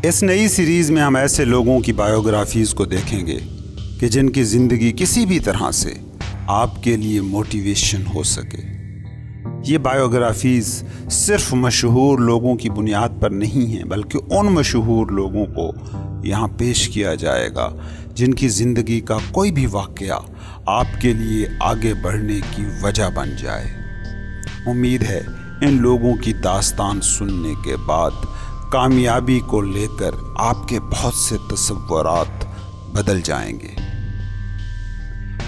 اس نئی سیریز میں ہم ایسے لوگوں کی بایوگرافیز کو دیکھیں گے کہ جن کی زندگی کسی بھی طرح سے آپ کے لیے موٹیویشن ہو سکے۔ یہ بایوگرافیز صرف مشہور لوگوں کی بنیاد پر نہیں ہیں، بلکہ ان مشہور لوگوں کو یہاں پیش کیا جائے گا جن کی زندگی کا کوئی بھی واقعہ آپ کے لیے آگے بڑھنے کی وجہ بن جائے۔ امید ہے ان لوگوں کی داستان سننے کے بعد کامیابی کو لے کر آپ کے بہت سے تصورات بدل جائیں گے۔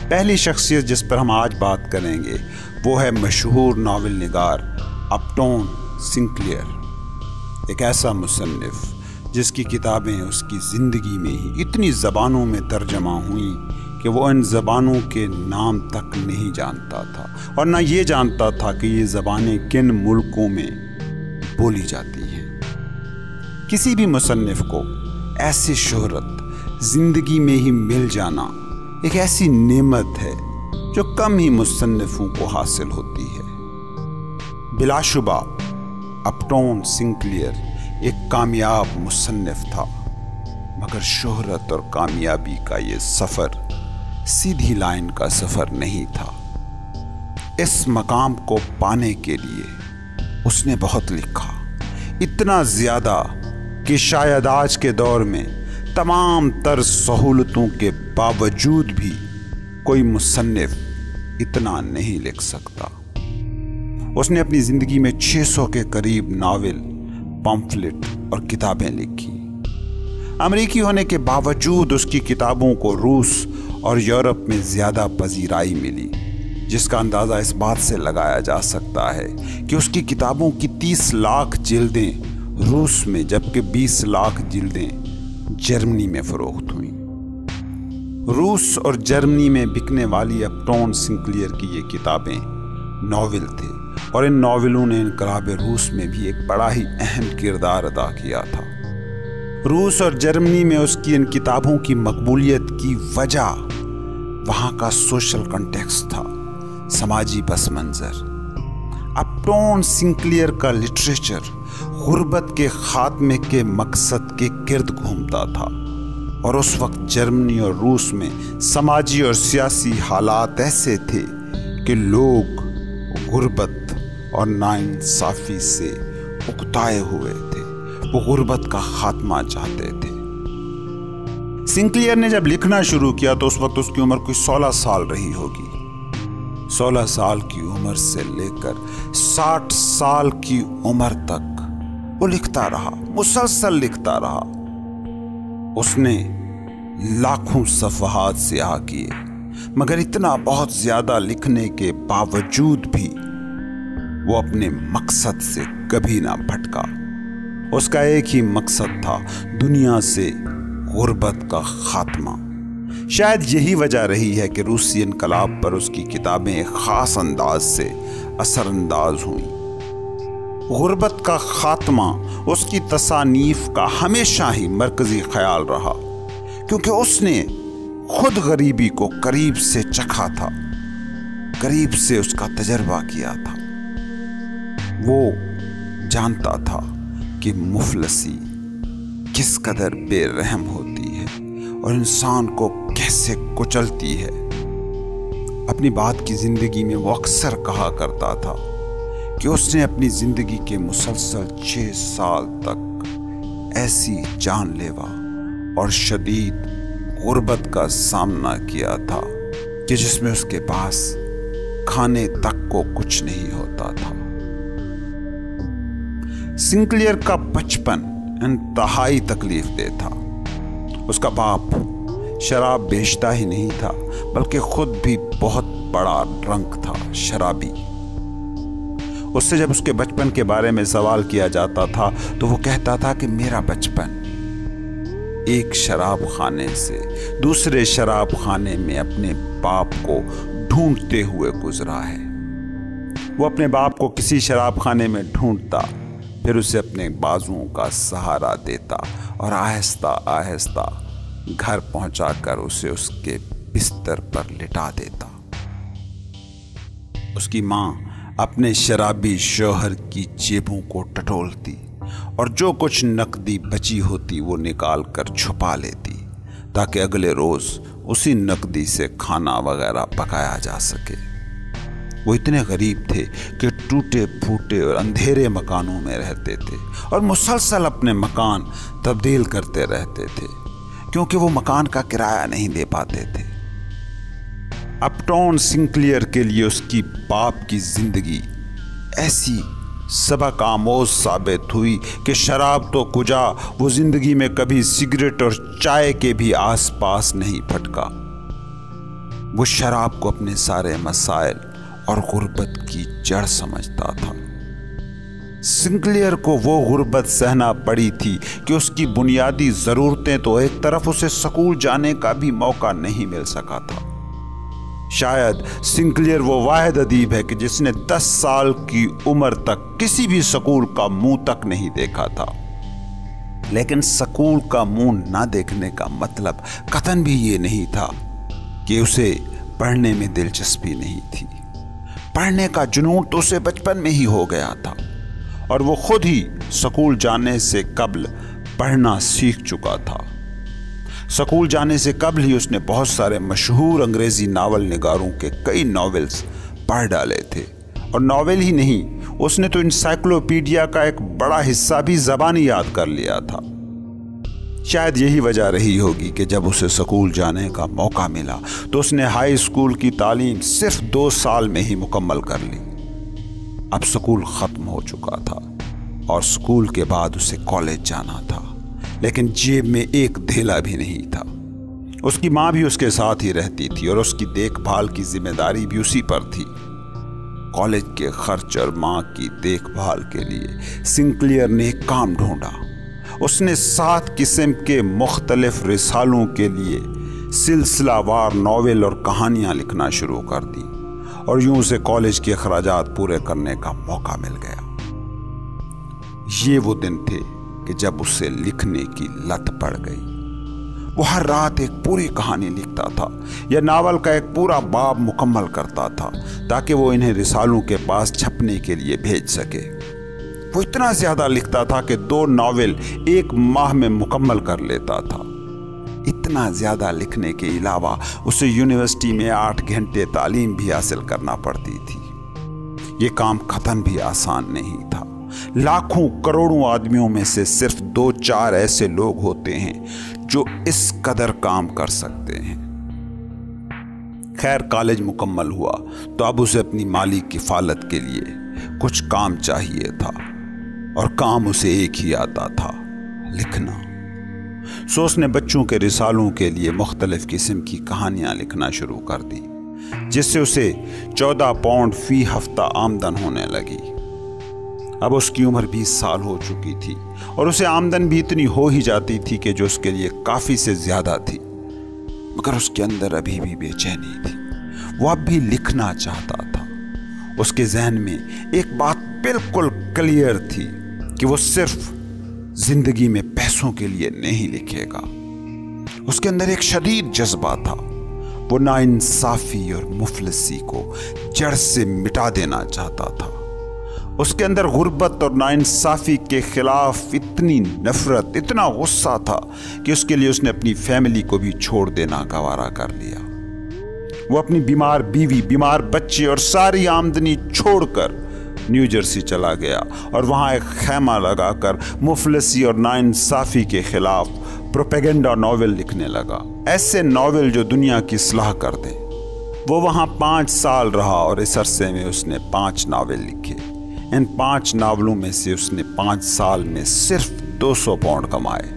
پہلی شخصیت جس پر ہم آج بات کریں گے وہ ہے مشہور ناول نگار اپٹون سنکلیئر، ایک ایسا مصنف جس کی کتابیں اس کی زندگی میں ہی اتنی زبانوں میں ترجمہ ہوئیں کہ وہ ان زبانوں کے نام تک نہیں جانتا تھا، اور نہ یہ جانتا تھا کہ یہ زبانیں کن ملکوں میں بولی جاتی ہیں۔ کسی بھی مصنف کو ایسی شہرت زندگی میں ہی مل جانا ایک ایسی نعمت ہے جو کم ہی مصنفوں کو حاصل ہوتی ہے۔ بلا شبہ اپٹون سنکلیئر ایک کامیاب مصنف تھا، مگر شہرت اور کامیابی کا یہ سفر سیدھی لائن کا سفر نہیں تھا۔ اس مقام کو پانے کے لیے اس نے بہت لکھا، اتنا زیادہ کہ شاید آج کے دور میں تمام تر سہولتوں کے باوجود بھی کوئی مصنف اتنا نہیں لکھ سکتا۔ اس نے اپنی زندگی میں 600 کے قریب ناول، پمفلٹ اور کتابیں لکھی۔ امریکی ہونے کے باوجود اس کی کتابوں کو روس اور یورپ میں زیادہ پذیرائی ملی، جس کا اندازہ اس بات سے لگایا جا سکتا ہے کہ اس کی کتابوں کی 30 لاکھ جلدیں روس میں جبکہ 20 لاکھ جلدیں جرمنی میں فروخت ہوئیں۔ روس اور جرمنی میں بکنے والی اپٹون سنکلیئر کی یہ کتابیں ناول تھے، اور ان ناولوں نے انقلاب روس میں بھی ایک بڑا ہی اہم کردار ادا کیا تھا۔ روس اور جرمنی میں اس کی ان کتابوں کی مقبولیت کی وجہ وہاں کا سوشل کنٹیکسٹ تھا، سماجی پس منظر۔ اپٹون سنکلیئر کا لٹریچر غربت کے خاتمے کے مقصد کے گرد گھومتا تھا، اور اس وقت جرمنی اور روس میں سماجی اور سیاسی حالات ایسے تھے کہ لوگ غربت اور ناانصافی سے اکتائے ہوئے تھے، وہ غربت کا خاتمہ چاہتے تھے۔ سنکلیئر نے جب لکھنا شروع کیا تو اس وقت اس کی عمر کوئی 16 سال رہی ہوگی۔ 16 سال کی عمر سے لے کر 60 سال کی عمر تک وہ لکھتا رہا، مسلسل لکھتا رہا۔ اس نے لاکھوں صفحات سیاہ کیے، مگر اتنا بہت زیادہ لکھنے کے باوجود بھی وہ اپنے مقصد سے کبھی نہ بھٹکا۔ اس کا ایک ہی مقصد تھا، دنیا سے غربت کا خاتمہ۔ شاید یہی وجہ رہی ہے کہ روسی انقلاب پر اس کی کتابیں ایک خاص انداز سے اثر انداز ہوئیں۔ غربت کا خاتمہ اس کی تصانیف کا ہمیشہ ہی مرکزی خیال رہا، کیونکہ اس نے خود غریبی کو قریب سے چکھا تھا، قریب سے اس کا تجربہ کیا تھا۔ وہ جانتا تھا کہ مفلسی کس قدر بے رحم ہوتی ہے اور انسان کو کیسے کچلتی ہے۔ اپنی بات کی زندگی میں وہ اکثر کہا کرتا تھا کہ اس نے اپنی زندگی کے مسلسل 6 سال تک ایسی جان لیوا اور شدید غربت کا سامنا کیا تھا کہ جس میں اس کے پاس کھانے تک کو کچھ نہیں ہوتا تھا۔ سنکلیئر کا بچپن انتہائی تکلیف دہ تھا۔ اس کا باپ شراب بیچتا ہی نہیں تھا، بلکہ خود بھی بہت بڑا ڈرنک تھا، شرابی۔ اس سے جب اس کے بچپن کے بارے میں سوال کیا جاتا تھا تو وہ کہتا تھا کہ میرا بچپن ایک شراب خانے سے دوسرے شراب خانے میں اپنے باپ کو ڈھونڈتے ہوئے گزرا ہے۔ وہ اپنے باپ کو کسی شراب خانے میں ڈھونڈتا، پھر اسے اپنے بازوؤں کا سہارا دیتا اور آہستہ آہستہ گھر پہنچا کر اسے اس کے بستر پر لٹا دیتا۔ اس کی ماں اپنے شرابی شوہر کی جیبوں کو ٹٹولتی اور جو کچھ نقدی بچی ہوتی وہ نکال کر چھپا لیتی تاکہ اگلے روز اسی نقدی سے کھانا وغیرہ پکایا جا سکے۔ وہ اتنے غریب تھے کہ ٹوٹے پھوٹے اور اندھیرے مکانوں میں رہتے تھے اور مسلسل اپنے مکان تبدیل کرتے رہتے تھے کیونکہ وہ مکان کا کرایہ نہیں دے پاتے تھے۔ اپ ٹاؤن سنکلیئر کے لیے اس کی باپ کی زندگی ایسی سبق آموز ثابت ہوئی کہ شراب تو کجا، وہ زندگی میں کبھی سگریٹ اور چائے کے بھی آس پاس نہیں پھٹکا۔ وہ شراب کو اپنے سارے مسائل اور غربت کی جڑ سمجھتا تھا۔ سنکلیئر کو وہ غربت سہنا پڑی تھی کہ اس کی بنیادی ضرورتیں تو ایک طرف، اسے سکول جانے کا بھی موقع نہیں مل سکا تھا۔ شاید سنکلیئر وہ واحد ادیب ہے کہ جس نے 10 سال کی عمر تک کسی بھی سکول کا منہ تک نہیں دیکھا تھا، لیکن سکول کا منہ نہ دیکھنے کا مطلب قطعاً بھی یہ نہیں تھا کہ اسے پڑھنے میں دلچسپی نہیں تھی۔ پڑھنے کا جنون تو اسے بچپن میں ہی ہو گیا تھا اور وہ خود ہی سکول جانے سے قبل پڑھنا سیکھ چکا تھا۔ سکول جانے سے قبل ہی اس نے بہت سارے مشہور انگریزی ناول نگاروں کے کئی ناولز پڑھ ڈالے تھے، اور ناول ہی نہیں، اس نے تو انسائکلوپیڈیا کا ایک بڑا حصہ بھی زبانی یاد کر لیا تھا۔ شاید یہی وجہ رہی ہوگی کہ جب اسے سکول جانے کا موقع ملا تو اس نے ہائی اسکول کی تعلیم صرف 2 سال میں ہی مکمل کر لی۔ اب سکول ختم ہو چکا تھا اور سکول کے بعد اسے کالج جانا تھا، لیکن جیب میں ایک دھیلا بھی نہیں تھا۔ اس کی ماں بھی اس کے ساتھ ہی رہتی تھی اور اس کی دیکھ بھال کی ذمہ داری بھی اسی پر تھی۔ کالج کے خرچ اور ماں کی دیکھ بھال کے لیے سنکلیئر نے ایک کام ڈھونڈا۔ اس نے 7 قسم کے مختلف رسالوں کے لیے سلسلہ وار ناول اور کہانیاں لکھنا شروع کر دی، اور یوں اسے کالج کے اخراجات پورے کرنے کا موقع مل گیا۔ یہ وہ دن تھے کہ جب اسے لکھنے کی لت پڑ گئی۔ وہ ہر رات ایک پوری کہانی لکھتا تھا یا ناول کا ایک پورا باب مکمل کرتا تھا تاکہ وہ انہیں رسالوں کے پاس چھپنے کے لیے بھیج سکے۔ وہ اتنا زیادہ لکھتا تھا کہ 2 ناول 1 ماہ میں مکمل کر لیتا تھا۔ اتنا زیادہ لکھنے کے علاوہ اسے یونیورسٹی میں 8 گھنٹے تعلیم بھی حاصل کرنا پڑتی تھی۔ یہ کام قطعاً بھی آسان نہیں تھا۔ لاکھوں کروڑوں آدمیوں میں سے صرف 2-4 ایسے لوگ ہوتے ہیں جو اس قدر کام کر سکتے ہیں۔ خیر، کالج مکمل ہوا تو اب اسے اپنی مالی کفالت کے لیے کچھ کام چاہیے تھا، اور کام اسے ایک ہی آتا تھا، لکھنا۔ سو اس نے بچوں کے رسالوں کے لیے مختلف قسم کی کہانیاں لکھنا شروع کر دی، جس سے اسے 14 پاؤنڈ فی ہفتہ آمدن ہونے لگی۔ اب اس کی عمر 20 سال ہو چکی تھی اور اسے آمدن بھی اتنی ہو ہی جاتی تھی کہ جو اس کے لیے کافی سے زیادہ تھی، مگر اس کے اندر ابھی بھی بے چینی تھی۔ وہ اب بھی لکھنا چاہتا تھا۔ اس کے ذہن میں ایک بات بالکل کلیئر تھی کہ وہ صرف زندگی میں پیسوں کے لیے نہیں لکھے گا۔ اس کے اندر ایک شدید جذبہ تھا۔ وہ ناانصافی اور مفلسی کو جڑ سے مٹا دینا چاہتا تھا۔ اس کے اندر غربت اور ناانصافی کے خلاف اتنی نفرت، اتنا غصہ تھا کہ اس کے لیے اس نے اپنی فیملی کو بھی چھوڑ دینا گوارا کر لیا۔ وہ اپنی بیمار بیوی، بیمار بچے اور ساری آمدنی چھوڑ کر نیو جرسی چلا گیا اور وہاں ایک خیمہ لگا کر مفلسی اور ناانصافی کے خلاف پروپیگنڈا ناول لکھنے لگا، ایسے ناول جو دنیا کی اصلاح کر دیں۔ وہ وہاں 5 سال رہا اور اس عرصے میں اس نے 5 ناول لکھے۔ ان 5 ناولوں میں سے اس نے 5 سال میں صرف 200 پاؤنڈ کمائے،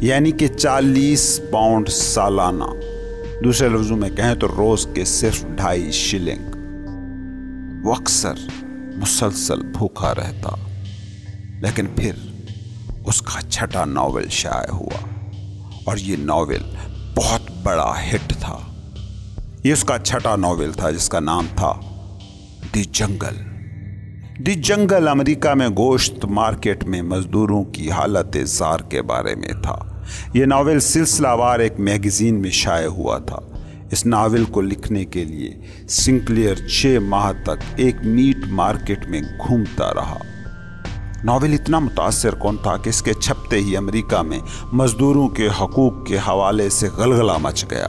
یعنی کہ 40 پاؤنڈ سالانہ۔ دوسرے لفظوں میں کہیں تو روز کے صرف 2.5 شلنگ۔ وہ اکثر مسلسل بھوکا رہتا، لیکن پھر اس کا 6واں ناول شائع ہوا، اور یہ ناول بہت بڑا ہٹ تھا۔ یہ اس کا 6واں ناول تھا جس کا نام تھا دی جنگل۔ دی جنگل امریکہ میں گوشت مارکیٹ میں مزدوروں کی حالت زار کے بارے میں تھا۔ یہ ناول سلسلہ وار ایک میگزین میں شائع ہوا تھا۔ اس ناول کو لکھنے کے لیے سنکلیئر 6 ماہ تک ایک میٹ مارکیٹ میں گھومتا رہا۔ ناول اتنا متاثر کن تھا کہ اس کے چھپتے ہی امریکہ میں مزدوروں کے حقوق کے حوالے سے غلغلہ مچ گیا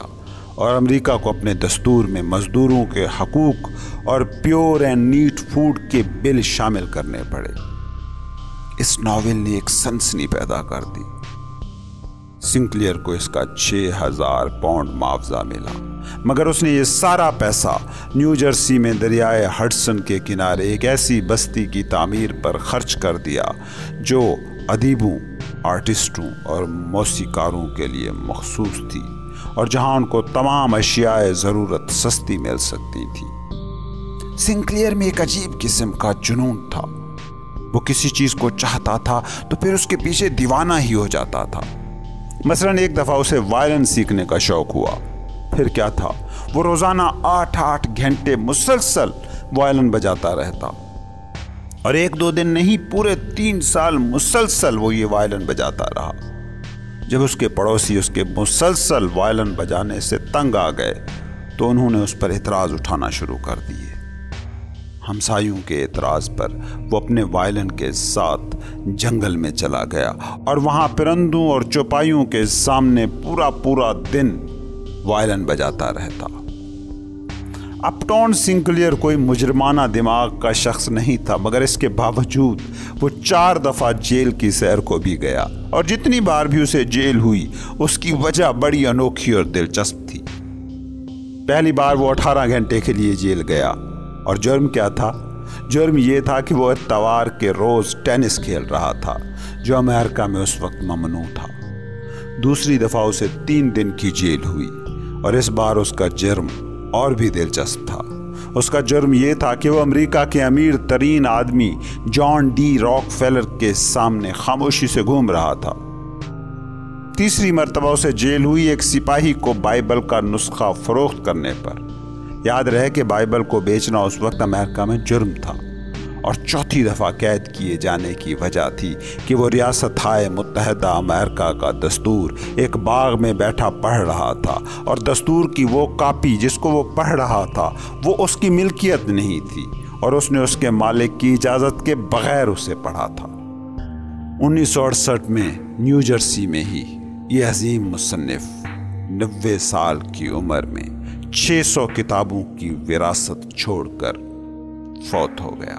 اور امریکہ کو اپنے دستور میں مزدوروں کے حقوق اور پیور اینڈ نیٹ فوڈ کے بل شامل کرنے پڑے۔ اس ناول نے ایک سنسنی پیدا کر دی۔ سنکلیئر کو اس کا 6000 پاؤنڈ معاوضہ ملا، مگر اس نے یہ سارا پیسہ نیو جرسی میں دریائے ہڈسن کے کنارے ایک ایسی بستی کی تعمیر پر خرچ کر دیا جو ادیبوں، آرٹسٹوں اور موسیقاروں کے لیے مخصوص تھی اور جہاں ان کو تمام اشیاء ضرورت سستی مل سکتی تھی۔ سنکلیئر میں ایک عجیب قسم کا جنون تھا۔ وہ کسی چیز کو چاہتا تھا تو پھر اس کے پیچھے دیوانہ ہی ہو جاتا تھا۔ مثلاً ایک دفعہ اسے وائلن سیکھنے کا شوق ہوا۔ پھر کیا تھا، وہ روزانہ 8 گھنٹے مسلسل وائلن بجاتا رہتا، اور 1-2 دن نہیں، پورے 3 سال مسلسل وہ یہ وائلن بجاتا رہا۔ جب اس کے پڑوسی اس کے مسلسل وائلن بجانے سے تنگ آ گئے تو انہوں نے اس پر اعتراض اٹھانا شروع کر دیے۔ ہمسایوں کے اعتراض پر وہ اپنے وائلن کے ساتھ جنگل میں چلا گیا اور وہاں پرندوں اور چوپائیوں کے سامنے پورا دن وائلن بجاتا رہتا۔ اپٹون سنکلیئر کوئی مجرمانہ دماغ کا شخص نہیں تھا، مگر اس کے باوجود وہ 4 دفعہ جیل کی سیر کو بھی گیا، اور جتنی بار بھی اسے جیل ہوئی اس کی وجہ بڑی انوکھی اور دلچسپ تھی۔ پہلی بار وہ 18 گھنٹے کے لیے جیل گیا، اور جرم کیا تھا؟ جرم یہ تھا کہ وہ اتوار کے روز ٹینس کھیل رہا تھا، جو امریکہ میں اس وقت ممنوع تھا۔ دوسری دفعہ اسے 3 دن کی جیل ہوئی، اور اس بار اس کا جرم اور بھی دلچسپ تھا۔ اس کا جرم یہ تھا کہ وہ امریکہ کے امیر ترین آدمی جان ڈی راک فیلر کے سامنے خاموشی سے گھوم رہا تھا۔ تیسری مرتبہ اسے جیل ہوئی ایک سپاہی کو بائبل کا نسخہ فروخت کرنے پر۔ یاد رہے کہ بائبل کو بیچنا اس وقت امریکہ میں جرم تھا۔ اور چوتھی دفعہ قید کیے جانے کی وجہ تھی کہ وہ ریاستہائے متحدہ امریکہ کا دستور ایک باغ میں بیٹھا پڑھ رہا تھا، اور دستور کی وہ کاپی جس کو وہ پڑھ رہا تھا وہ اس کی ملکیت نہیں تھی، اور اس نے اس کے مالک کی اجازت کے بغیر اسے پڑھا تھا۔ 1968 میں نیو جرسی میں ہی یہ عظیم مصنف 90 سال کی عمر میں 600 کتابوں کی وراثت چھوڑ کر فوت ہو گیا۔